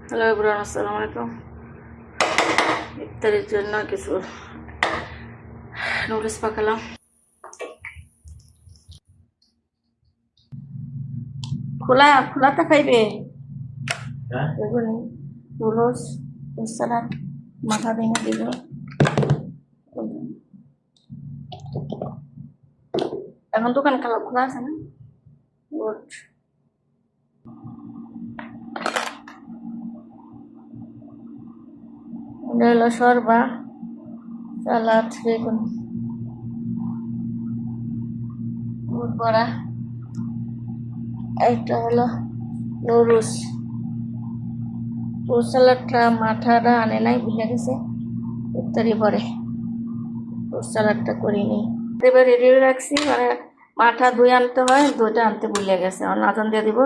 Hello everyone, আসসালামু আলাইকুম। ইফতারের জন্য কিছু নুডলস পাকালাম। খোলাতে খাইবে বেগুনি নুডলস সালাদ মাথা ভেঙে দিব। এখন দোকান খোলা আছে না? গুড। হলো শরবা, সালাদ, বেগুন, বুট বড়া। একটা হলো নুডলস। ফ্রুট সালাডটা মাথাটা আনে নাই, ভুলে গেছে। ইফতারি পরে ফ্রুট সালাডটা করিনি। এবার রেডি রাখছি, মানে মাথা ধুয়ে আনতে হয়, দুইটা আনতে ভুলে গেছে। আজান দিয়ে দিব।